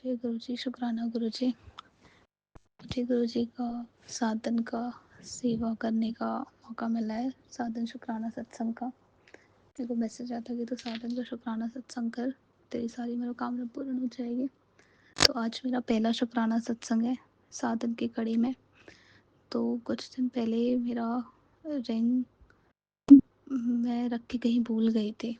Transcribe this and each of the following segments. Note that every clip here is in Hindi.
गुरुजी, शुक्राना गुरुजी। मुझे गुरुजी का 7 दिन का सेवा करने का मौका मिला है। 7 दिन शुक्राना सत्संग का। मेरे को मैसेज आता कि तो 7 दिन का शुक्राना सत्संग कर, तेरी सारी मनोकामना पूर्ण हो जाएगी। तो आज मेरा पहला शुक्राना सत्संग है 7 दिन की कड़ी में। तो कुछ दिन पहले मेरा रिंग मैं रख के कहीं भूल गई थी।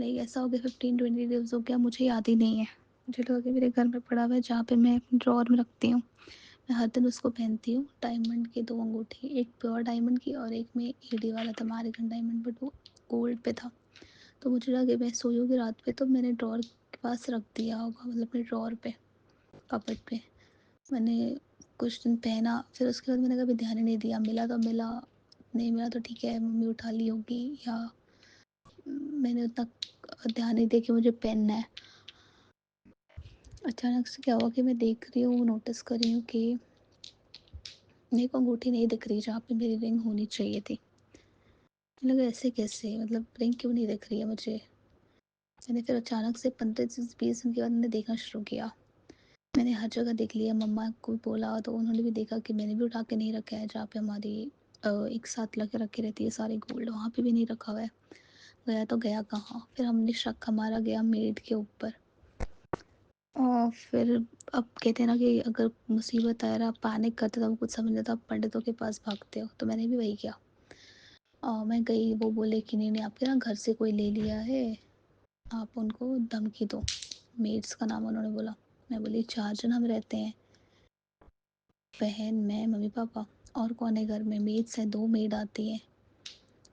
लाइक ऐसा हो गया 15-20 डेज हो गया, मुझे याद ही नहीं है। मुझे लगा कि मेरे घर में पड़ा हुआ है जहाँ पे मैं ड्रॉर में रखती हूँ। मैं हर दिन उसको पहनती हूँ। डायमंड की 2 अंगूठी, एक प्योर डायमंड की और एक में ईडी वाला था अमेरिकन डायमंड, बट वो गोल्ड पे था। तो मुझे लगा कि मैं सोई होगी रात पे, तो मैंने ड्रॉर के पास रख दिया होगा, मतलब अपने ड्रॉर पे, कपट पे। मैंने कुछ दिन पहना, फिर उसके बाद मैंने कभी ध्यान ही नहीं दिया। मिला तो मिला, नहीं मिला तो ठीक है, मम्मी उठा ली होगी, या मैंने उतना ध्यान नहीं दिया कि मुझे पहनना है। अचानक से क्या हुआ कि मैं देख रही हूँ, नोटिस कर रही हूँ कि मेरे को अंगूठी नहीं दिख रही जहाँ पे मेरी रिंग होनी चाहिए थी। मुझे लगा ऐसे कैसे, मतलब रिंग क्यों नहीं दिख रही है मुझे। मैंने फिर अचानक से 15 से 20 दिन के बाद मैंने देखना शुरू किया। मैंने हर जगह देख लिया, मम्मा को बोला तो उन्होंने भी देखा कि मैंने भी उठा के नहीं रखा है जहाँ पे हमारी एक साथ लगे रखे रहती है सारी गोल्ड, वहाँ पे भी नहीं रखा हुआ है। गया तो गया कहाँ। फिर हमने शक हमारा गया मेड के ऊपर। और फिर अब कहते हैं ना कि अगर मुसीबत आए, आप पैनिक करते हो, तो कुछ समझ नहीं आता, आप पंडितों के पास भागते हो। तो मैंने भी वही किया। मैं गई, वो बोले कि नहीं नहीं, आपके ना घर से कोई ले लिया है, आप उनको धमकी दो। मेड्स का नाम उन्होंने बोला। मैं बोली 4 जन हम रहते हैं, बहन, मैं, मम्मी पापा, और कौन है घर में। मेड्स हैं, 2 मेड आती हैं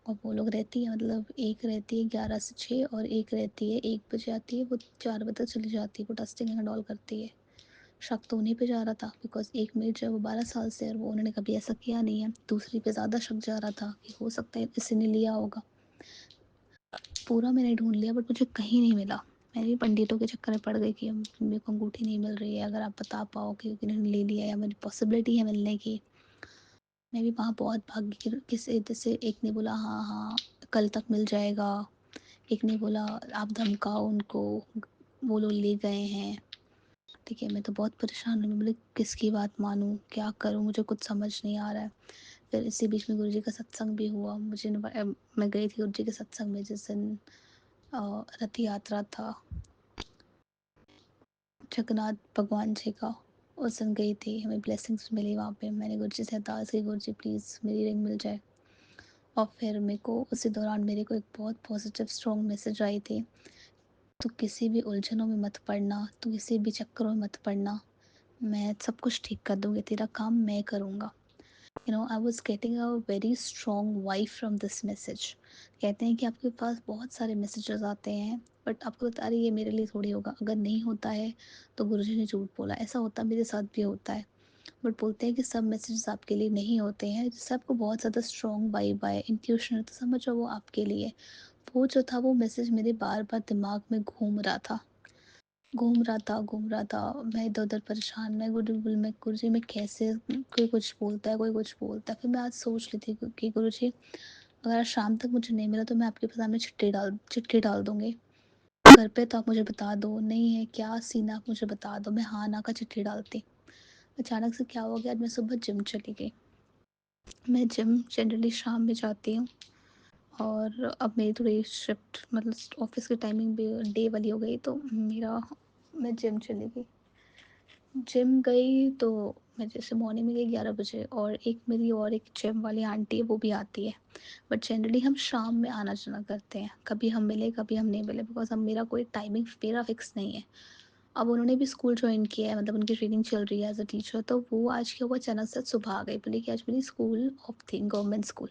और वो लोग रहती है, मतलब एक रहती है 11 से 6 और एक रहती है 1 बजे आती है, वो 4 बजे तक चली जाती है, वो डस्टिंग एंड ऑल करती है। शक तो उन्हीं पे जा रहा था, बिकॉज एक मेड जो है वो 12 साल से, और वो उन्होंने कभी ऐसा किया नहीं है। दूसरी पे ज़्यादा शक जा रहा था कि हो सकता है इसी ने लिया होगा। पूरा मैंने ढूंढ लिया बट मुझे कहीं नहीं मिला। मैं भी पंडितों के चक्कर में पड़ गई कि मेरे को अंगूठी नहीं मिल रही है, अगर आप बता पाओ कि किन्होंने ले लिया या मेरी पॉसिबिलिटी है मिलने की। मैं भी वहाँ बहुत भागी कि किसी जैसे, एक ने बोला हाँ हाँ कल तक मिल जाएगा, एक ने बोला आप धमकाओ उनको, वो लोग ले गए हैं। ठीक है, मैं तो बहुत परेशान हूँ। मैं बोली किसकी बात मानूँ, क्या करूँ, मुझे कुछ समझ नहीं आ रहा है। फिर इसी बीच में गुरुजी का सत्संग भी हुआ। मैं गई थी गुरुजी के सत्संग में जिस दिन रथ यात्रा था जगन्नाथ भगवान जी का। उस दिन गई थी, हमें ब्लेसिंग्स मिली वहाँ पे। मैंने गुरुजी से अरदास की, गुरुजी प्लीज़ मेरी रिंग मिल जाए। और फिर मेरे को उसी दौरान मेरे को एक बहुत पॉजिटिव स्ट्रॉन्ग मैसेज आई थी, तो किसी भी उलझनों में मत पड़ना, तो किसी भी चक्करों में मत पड़ना, मैं सब कुछ ठीक कर दूँगी, तेरा काम मैं करूँगा। I was getting a very strong vibe from this message. कहते हैं कि आपके पास बहुत सारे मैसेजेस आते हैं, बट आपको बता रही है मेरे लिए थोड़ी होगा, अगर नहीं होता है तो गुरुजी ने झूठ बोला। ऐसा होता मेरे साथ भी होता है, बट बोलते हैं कि सब मैसेजेस आपके लिए नहीं होते हैं। जिससे आपको बहुत ज़्यादा स्ट्रॉन्ग वाइब आए, इंट्यूशन, तो समझो वो आपके लिए। वो जो था, वो मैसेज मेरे बार बार दिमाग में घूम रहा था। मैं इधर उधर परेशान, मैं गुरु मैं गुरुजी मैं कैसे, कोई कुछ बोलता है, कोई कुछ बोलता है। फिर मैं आज सोच ली थी कि गुरुजी अगर आज शाम तक मुझे नहीं मिला तो मैं आपके सामने चिट्ठी डाल दूँगी। घर पे तो आप मुझे बता दो, नहीं है क्या सीन, आप मुझे बता दो, मैं हाँ ना का चिट्ठी डालती। अचानक से क्या हो गया, आज मैं सुबह जिम चली गई। मैं जिम जनरली शाम में जाती हूँ, और अब मेरी थोड़ी शिफ्ट, मतलब ऑफिस की टाइमिंग भी डे वाली हो गई, तो मैं जिम चली गई। जिम गई तो मैं जैसे मॉर्निंग में गई 11 बजे, और एक जिम वाली आंटी है, वो भी आती है। बट जनरली हम शाम में आना जाना करते हैं, कभी हम मिले कभी हम नहीं मिले, बिकॉज हम मेरा कोई टाइमिंग मेरा फिक्स नहीं है। अब उन्होंने भी स्कूल ज्वाइन किया है, मतलब उनकी ट्रेनिंग चल रही है एज अ टीचर, तो वो आज क्या हुआ, अचानक से सुबह आ गई, बोली कि आज मेरी स्कूल ऑफ थी, गवर्नमेंट स्कूल।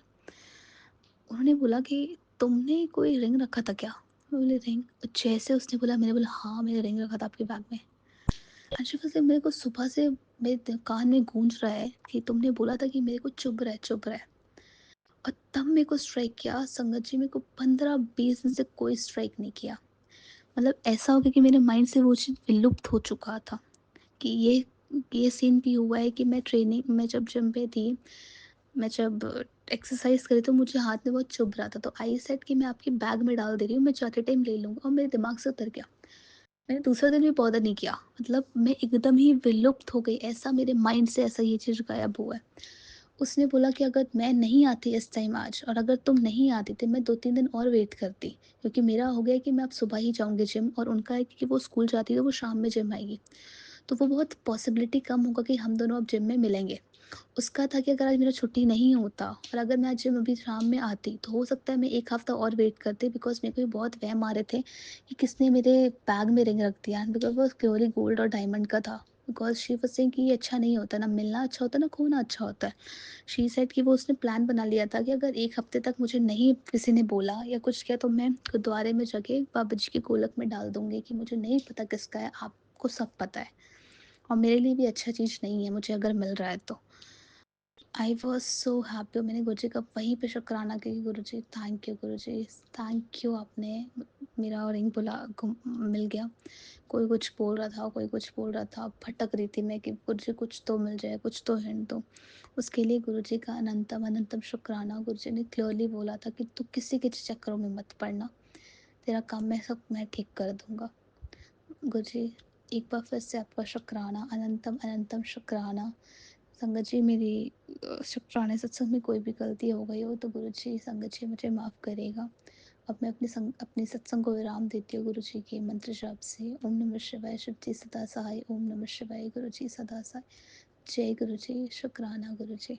उन्होंने बोला कि तुमने कोई रिंग रखा था क्या। मैं बोली रिंग, जैसे उसने बोला, मैंने बोला हाँ मैंने रिंग रखा था आपके बैग में। अच्छा, वैसे मेरे को सुबह से मेरे कान में गूंज रहा है कि तुमने बोला था कि मेरे को चुप रहे चुप रहे। और तब मेरे को स्ट्राइक किया, संगत जी, मेरे को 15-20 दिन से कोई स्ट्राइक नहीं किया। मतलब ऐसा हो गया कि मेरे माइंड से वो चीज़ विलुप्त हो चुका था कि ये सीन भी हुआ है कि मैं जब जिम पे थी, मैं जब एक्सरसाइज करी तो मुझे हाथ में बहुत चुभ रहा था, तो आई सेड कि मैं आपके बैग में डाल दे रही हूँ, मैं जाते टाइम ले लूँगा, और मेरे दिमाग से उतर गया। मैंने दूसरे दिन भी बॉदर नहीं किया, मतलब मैं एकदम ही विलुप्त हो गई, ऐसा मेरे माइंड से ऐसा ये चीज़ गायब हुआ है। उसने बोला कि अगर मैं नहीं आती इस टाइम आज और अगर तुम नहीं आती तो मैं 2-3 दिन और वेट करती, क्योंकि मेरा हो गया है कि मैं अब सुबह ही जाऊँगी जिम और उनका है कि वो स्कूल जाती है तो वो शाम में जिम आएगी। तो वो बहुत पॉसिबिलिटी कम होगा कि हम दोनों अब जिम में मिलेंगे। उसका था कि अगर आज मेरा छुट्टी नहीं होता और अगर मैं आज जिम अभी शाम में आती तो हो सकता है मैं 1 हफ्ता और वेट करती, बिकॉज़ मेरे को ये बहुत वहम आ रहे थे कि किसने मेरे बैग में रिंग रख दिया, बिकॉज़ वो प्योरली गोल्ड और डायमंड का था। बिकॉज़ शी वाज़ सेइंग कि ये अच्छा नहीं होता, ना मिलना अच्छा होता है, ना खोना अच्छा होता है। शी सेड कि वो उसने प्लान बना लिया था कि अगर 1 हफ्ते तक मुझे नहीं किसी ने बोला या कुछ किया तो मैं गुरुद्वारे में जाके बाबा जी के गोलक में डाल दूँगी कि मुझे नहीं पता किसका है, आपको सब पता है और मेरे लिए भी अच्छा चीज़ नहीं है मुझे अगर मिल रहा है तो। आई वॉज़ सो हैप्पी, मैंने गुरुजी का वहीं पे शुक्राना किया कि Guruji thank you, Guruji thank you, आपने मेरा रिंग बुला गुम मिल गया। कोई कुछ बोल रहा था, कोई कुछ बोल रहा था, भटक रही थी मैं कि गुरुजी कुछ तो मिल जाए, कुछ तो हिंट दो। उसके लिए गुरुजी का अनंतम अनंतम शुक्राना। गुरुजी ने क्लियरली बोला था कि तू किसी के चक्करों में मत पड़ना, तेरा काम मैं सब मैं ठीक कर दूँगा। गुरुजी, एक बार फिर से आपका शुक्राना, अनंतम अनंतम शुक्राना। संगत जी, मेरी शुक्राने सत्संग में कोई भी गलती हो गई हो तो गुरुजी, संगत जी मुझे माफ़ करिएगा। अब मैं अपने सत्संग को विराम देती हूँ गुरुजी के मंत्र जाप से। ओम नमः शिवाय, शिव जी सदा सहाय। ओम नमः शिवाय, गुरुजी सदा सहाय। जय गुरुजी, शुक्राना गुरुजी।